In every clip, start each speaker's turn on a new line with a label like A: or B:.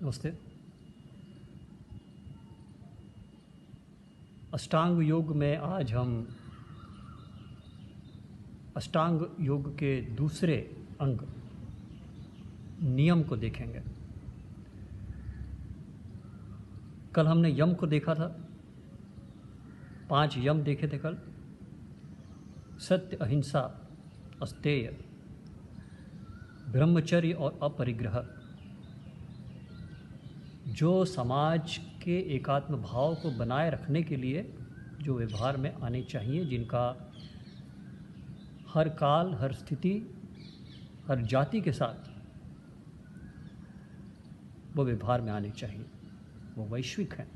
A: नमस्ते। अष्टांग योग में आज हम अष्टांग योग के दूसरे अंग नियम को देखेंगे। कल हमने यम को देखा था, 5 यम देखे थे कल। सत्य, अहिंसा, अस्तेय, ब्रह्मचर्य और अपरिग्रह, जो समाज के एकात्म भाव को बनाए रखने के लिए जो व्यवहार में आने चाहिए, जिनका हर काल, हर स्थिति, हर जाति के साथ वो व्यवहार में आने चाहिए, वो वैश्विक हैं।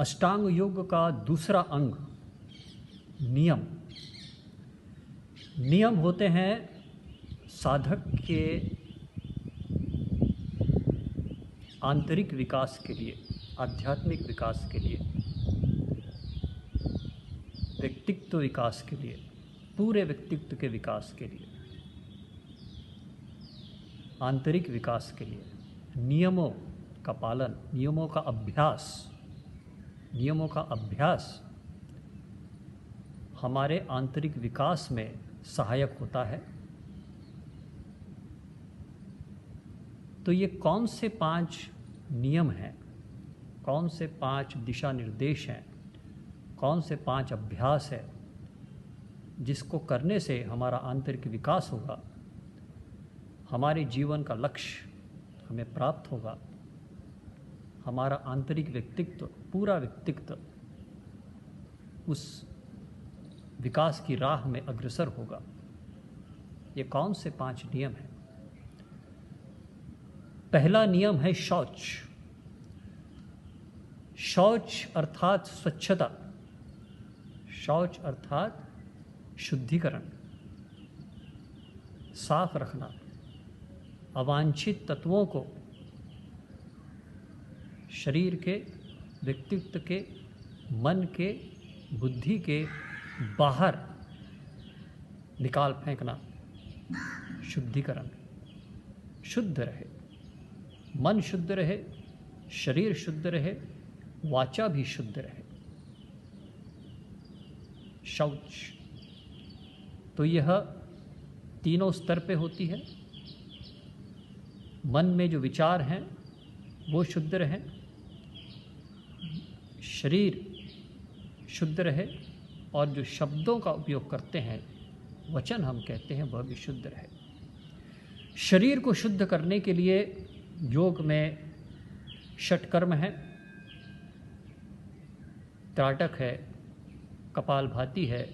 A: अष्टांग योग का दूसरा अंग नियम। नियम होते हैं साधक के आंतरिक विकास के लिए, आध्यात्मिक विकास के लिए, व्यक्तित्व विकास के लिए, पूरे व्यक्तित्व के विकास के लिए, आंतरिक विकास के लिए नियमों का पालन, नियमों का अभ्यास हमारे आंतरिक विकास में सहायक होता है। तो ये कौन से 5 नियम हैं, कौन से 5 दिशा निर्देश हैं, कौन से 5 अभ्यास है जिसको करने से हमारा आंतरिक विकास होगा, हमारे जीवन का लक्ष्य हमें प्राप्त होगा, हमारा आंतरिक व्यक्तित्व, पूरा व्यक्तित्व उस विकास की राह में अग्रसर होगा। ये कौन से 5 नियम हैं? पहला नियम है शौच। शौच अर्थात स्वच्छता, शौच अर्थात शुद्धिकरण, साफ रखना, अवांछित तत्वों को शरीर के, व्यक्तित्व के, मन के, बुद्धि के बाहर निकाल फेंकना। शुद्धिकरण, शुद्ध रहे, मन शुद्ध रहे, शरीर शुद्ध रहे, वाचा भी शुद्ध रहे। शौच तो यह तीनों स्तर पे होती है। मन में जो विचार हैं वो शुद्ध रहे, शरीर शुद्ध रहे, और जो शब्दों का उपयोग करते हैं, वचन हम कहते हैं, वह भी शुद्ध रहे। शरीर को शुद्ध करने के लिए योग में षटकर्म है, त्राटक है, कपालभाति है,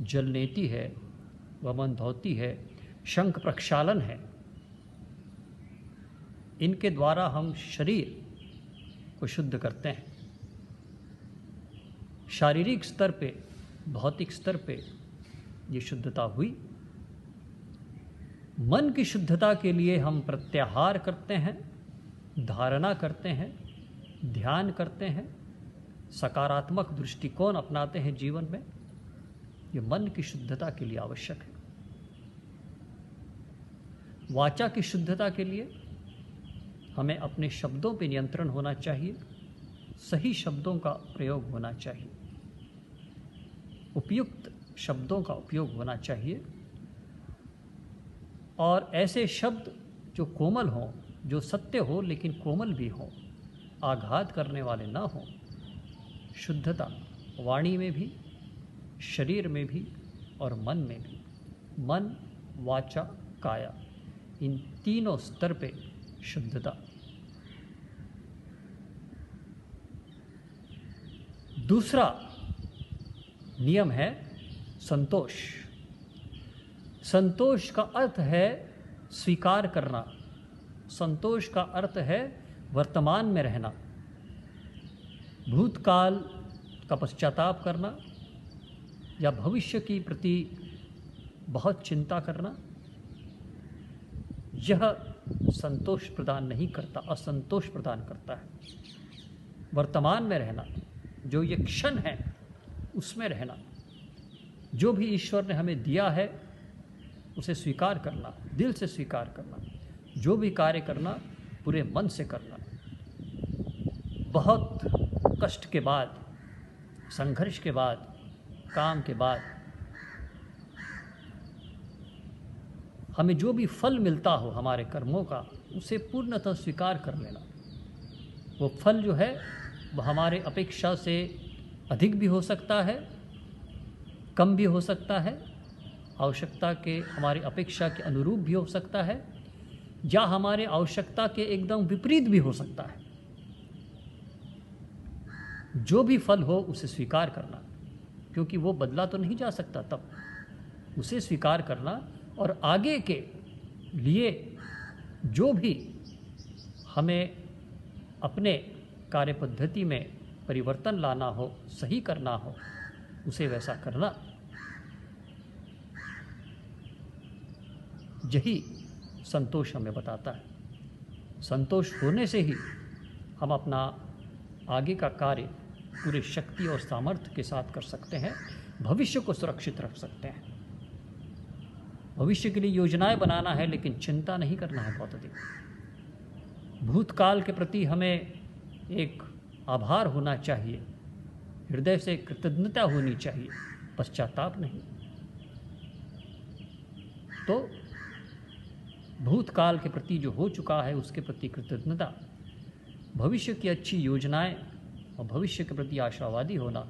A: जलनेति है, वमनधौती है, शंख प्रक्षालन है। इनके द्वारा हम शरीर को शुद्ध करते हैं। शारीरिक स्तर पे, भौतिक स्तर पे ये शुद्धता हुई। मन की शुद्धता के लिए हम प्रत्याहार करते हैं, धारणा करते हैं, ध्यान करते हैं, सकारात्मक दृष्टिकोण अपनाते हैं जीवन में। ये मन की शुद्धता के लिए आवश्यक है। वाचा की शुद्धता के लिए हमें अपने शब्दों पर नियंत्रण होना चाहिए, सही शब्दों का प्रयोग होना चाहिए, उपयुक्त शब्दों का उपयोग होना चाहिए, और ऐसे शब्द जो कोमल हों, जो सत्य हो लेकिन कोमल भी हों, आघात करने वाले ना हों। शुद्धता वाणी में भी, शरीर में भी और मन में भी। मन, वाचा, काया, इन तीनों स्तर पे शुद्धता। दूसरा नियम है संतोष। संतोष का अर्थ है स्वीकार करना, संतोष का अर्थ है वर्तमान में रहना, भूतकाल का पश्चाताप करना या भविष्य की प्रति बहुत चिंता करना, यह संतोष प्रदान नहीं करता, असंतोष प्रदान करता है। वर्तमान में रहना, जो ये क्षण है उसमें रहना, जो भी ईश्वर ने हमें दिया है उसे स्वीकार करना, दिल से स्वीकार करना। जो भी कार्य करना पूरे मन से करना। बहुत कष्ट के बाद, संघर्ष के बाद, काम के बाद हमें जो भी फल मिलता हो हमारे कर्मों का, उसे पूर्णतः स्वीकार कर लेना। वो फल जो है वह हमारे अपेक्षा से अधिक भी हो सकता है, कम भी हो सकता है, आवश्यकता के, हमारी अपेक्षा के अनुरूप भी हो सकता है, या हमारे आवश्यकता के एकदम विपरीत भी हो सकता है। जो भी फल हो उसे स्वीकार करना, क्योंकि वो बदला तो नहीं जा सकता, तब उसे स्वीकार करना और आगे के लिए जो भी हमें अपने कार्य पद्धति में परिवर्तन लाना हो, सही करना हो, उसे वैसा करना। यही संतोष हमें बताता है। संतोष होने से ही हम अपना आगे का कार्य पूरे शक्ति और सामर्थ्य के साथ कर सकते हैं, भविष्य को सुरक्षित रख सकते हैं। भविष्य के लिए योजनाएं बनाना है, लेकिन चिंता नहीं करना है बहुत अधिक। भूतकाल के प्रति हमें एक आभार होना चाहिए, हृदय से कृतज्ञता होनी चाहिए, पश्चाताप नहीं। तो भूतकाल के प्रति जो हो चुका है उसके प्रति कृतज्ञता, भविष्य की अच्छी योजनाएं और भविष्य के प्रति आशावादी होना,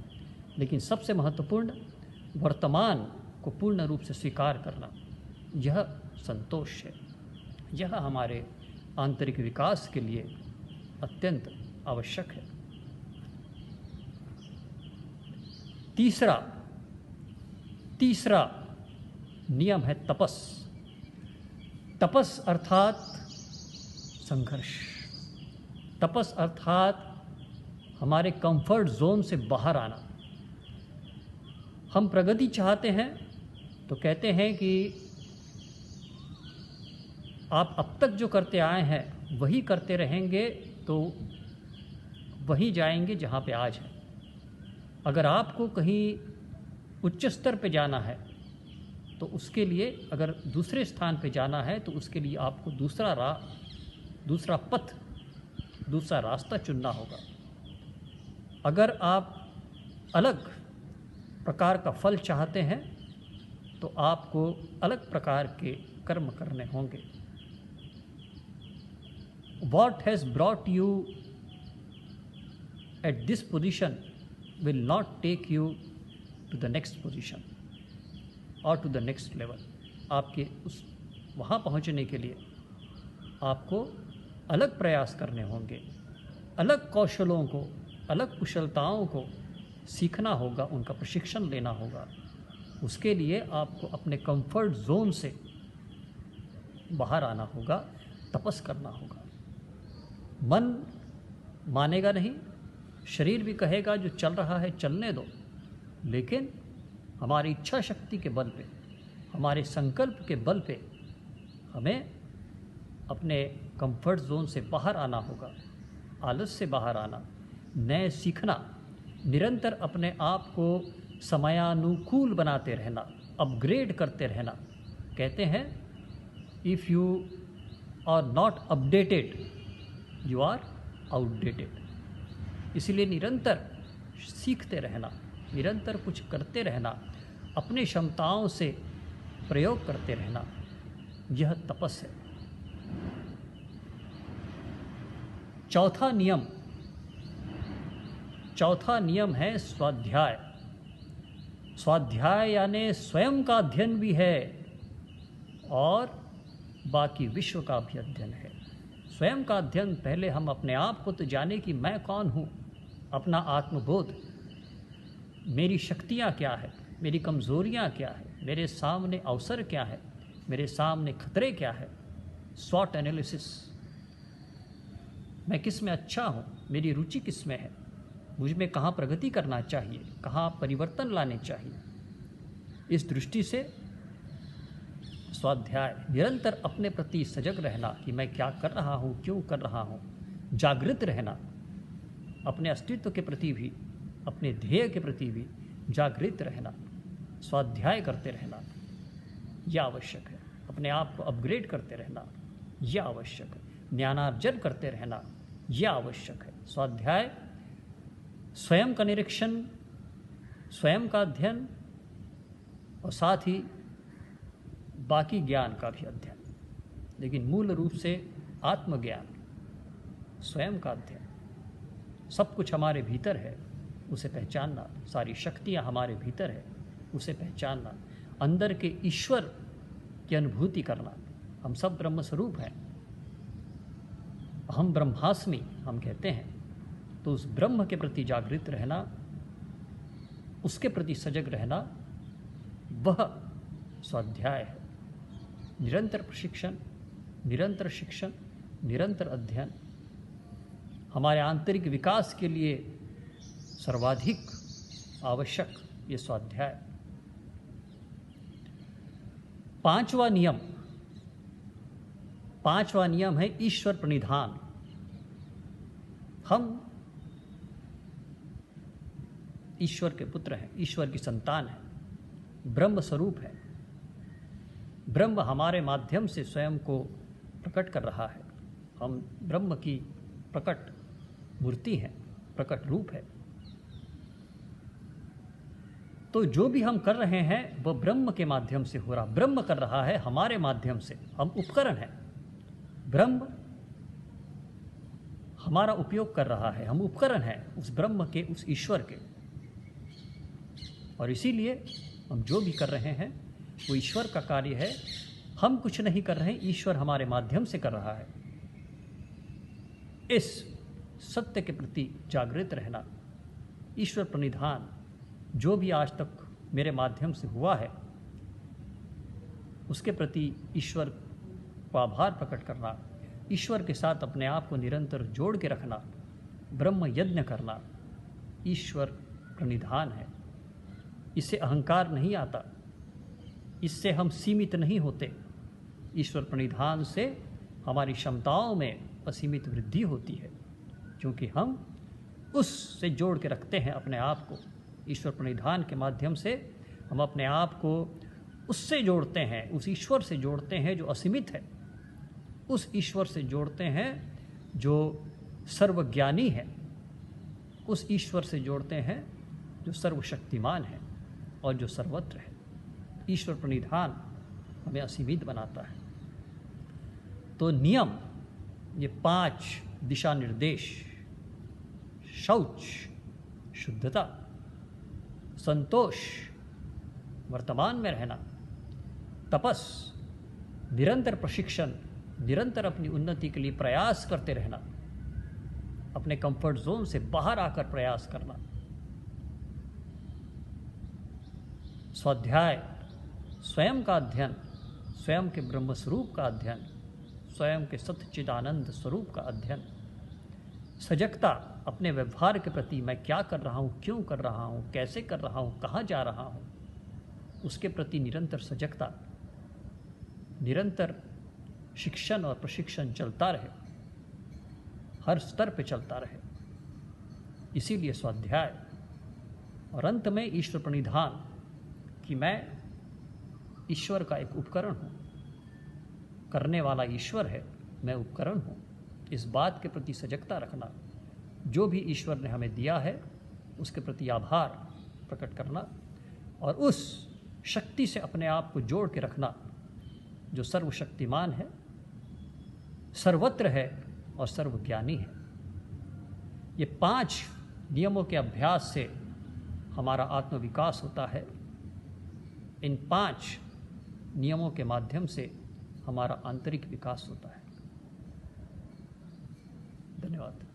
A: लेकिन सबसे महत्वपूर्ण वर्तमान को पूर्ण रूप से स्वीकार करना, यह संतोष है। यह हमारे आंतरिक विकास के लिए अत्यंत आवश्यक है। तीसरा नियम है तपस। तपस अर्थात संघर्ष। तपस अर्थात हमारे कंफर्ट जोन से बाहर आना। हम प्रगति चाहते हैं तो कहते हैं कि आप अब तक जो करते आए हैं वही करते रहेंगे तो वहीं जाएंगे जहाँ पे आज है। अगर आपको कहीं उच्च स्तर पे जाना है तो उसके लिए, अगर दूसरे स्थान पे जाना है तो उसके लिए आपको दूसरा पथ, दूसरा रास्ता चुनना होगा। अगर आप अलग प्रकार का फल चाहते हैं तो आपको अलग प्रकार के कर्म करने होंगे। What has brought you at this position will not take you to the next position or to the next level. आपके उस वहाँ पहुँचने के लिए आपको अलग प्रयास करने होंगे, अलग कौशलों को, अलग कुशलताओं को सीखना होगा, उनका प्रशिक्षण लेना होगा। उसके लिए आपको अपने कंफर्ट जोन से बाहर आना होगा, तपस करना होगा। मन मानेगा नहीं, शरीर भी कहेगा जो चल रहा है चलने दो, लेकिन हमारी इच्छा शक्ति के बल पे, हमारे संकल्प के बल पे हमें अपने कंफर्ट जोन से बाहर आना होगा, आलस से बाहर आना, नए सीखना, निरंतर अपने आप को समयानुकूल बनाते रहना, अपग्रेड करते रहना। कहते हैं if you are not updated you are outdated. इसलिए निरंतर सीखते रहना, निरंतर कुछ करते रहना, अपने क्षमताओं से प्रयोग करते रहना, यह तपस है। चौथा नियम है स्वाध्याय। स्वाध्याय यानी स्वयं का अध्ययन भी है और बाकी विश्व का भी अध्ययन है। स्वयं का अध्ययन, पहले हम अपने आप को तो जाने कि मैं कौन हूँ, अपना आत्मबोध, मेरी शक्तियाँ क्या है, मेरी कमज़ोरियाँ क्या है, मेरे सामने अवसर क्या है, मेरे सामने खतरे क्या है। स्वॉट एनालिसिस, मैं किस में अच्छा हूँ, मेरी रुचि किस में है, मुझ में कहाँ प्रगति करना चाहिए, कहाँ परिवर्तन लाने चाहिए। इस दृष्टि से स्वाध्याय, निरंतर अपने प्रति सजग रहना कि मैं क्या कर रहा हूँ, क्यों कर रहा हूँ, जागृत रहना, अपने अस्तित्व के प्रति भी, अपने ध्येय के प्रति भी जागृत रहना, स्वाध्याय करते रहना। यह आवश्यक है। अपने आप को अपग्रेड करते रहना यह आवश्यक है। ज्ञानार्जन करते रहना यह आवश्यक है। स्वाध्याय स्वयं का निरीक्षण, स्वयं का अध्ययन और साथ ही बाकी ज्ञान का भी अध्ययन, लेकिन मूल रूप से आत्मज्ञान, स्वयं का अध्ययन। सब कुछ हमारे भीतर है, उसे पहचानना। सारी शक्तियाँ हमारे भीतर है, उसे पहचानना। अंदर के ईश्वर की अनुभूति करना। हम सब ब्रह्म स्वरूप हैं। हम ब्रह्मास्मि हम कहते हैं। तो उस ब्रह्म के प्रति जागृत रहना, उसके प्रति सजग रहना, वह स्वाध्याय है। निरंतर प्रशिक्षण, निरंतर शिक्षण, निरंतर अध्ययन हमारे आंतरिक विकास के लिए सर्वाधिक आवश्यक ये स्वाध्याय। पांचवा नियम है ईश्वर प्रणिधान। हम ईश्वर के पुत्र हैं, ईश्वर की संतान हैं, ब्रह्म स्वरूप है। ब्रह्म हमारे माध्यम से स्वयं को प्रकट कर रहा है। हम ब्रह्म की प्रकट मूर्ति हैं, प्रकट रूप है। तो जो भी हम कर रहे हैं वह ब्रह्म के माध्यम से हो रहा। ब्रह्म कर रहा है हमारे माध्यम से, हम उपकरण हैं। ब्रह्म हमारा उपयोग कर रहा है, हम उपकरण हैं उस ब्रह्म के, उस ईश्वर के। और इसीलिए हम जो भी कर रहे हैं वो ईश्वर का कार्य है। हम कुछ नहीं कर रहे हैं, ईश्वर हमारे माध्यम से कर रहा है। इस सत्य के प्रति जागृत रहना, ईश्वर प्रणिधान, जो भी आज तक मेरे माध्यम से हुआ है उसके प्रति ईश्वर को आभार प्रकट करना, ईश्वर के साथ अपने आप को निरंतर जोड़ के रखना, ब्रह्म यज्ञ करना, ईश्वर प्रणिधान है। इससे अहंकार नहीं आता, इससे हम सीमित नहीं होते। ईश्वर प्रणिधान से हमारी क्षमताओं में असीमित वृद्धि होती है, क्योंकि हम उससे जोड़ के रखते हैं अपने आप को। ईश्वर प्रणिधान के माध्यम से हम अपने आप को उससे जोड़ते हैं, उस ईश्वर से जोड़ते हैं जो असीमित है, उस ईश्वर से जोड़ते हैं जो सर्वज्ञानी है, उस ईश्वर से जोड़ते हैं जो सर्वशक्तिमान है और जो सर्वत्र है। ईश्वर प्रणिधान हमें असीमित बनाता है। तो नियम, ये 5 दिशा निर्देश, शौच, शुद्धता, संतोष, वर्तमान में रहना, तपस, निरंतर प्रशिक्षण, निरंतर अपनी उन्नति के लिए प्रयास करते रहना, अपने कंफर्ट जोन से बाहर आकर प्रयास करना, स्वाध्याय, स्वयं का अध्ययन, स्वयं के ब्रह्म स्वरूप का अध्ययन, स्वयं के सच्चिदानंद स्वरूप का अध्ययन, सजगता, अपने व्यवहार के प्रति मैं क्या कर रहा हूँ, क्यों कर रहा हूँ, कैसे कर रहा हूँ, कहाँ जा रहा हूँ, उसके प्रति निरंतर सजगता, निरंतर शिक्षण और प्रशिक्षण चलता रहे, हर स्तर पे चलता रहे। इसीलिए स्वाध्याय और अंत में ईश्वर प्रणिधान कि मैं ईश्वर का एक उपकरण हूँ, करने वाला ईश्वर है, मैं उपकरण हूँ। इस बात के प्रति सजगता रखना, जो भी ईश्वर ने हमें दिया है उसके प्रति आभार प्रकट करना और उस शक्ति से अपने आप को जोड़ के रखना जो सर्वशक्तिमान है, सर्वत्र है और सर्वज्ञानी है। ये 5 नियमों के अभ्यास से हमारा आत्मविकास होता है। इन 5 नियमों के माध्यम से हमारा आंतरिक विकास होता है। धन्यवाद।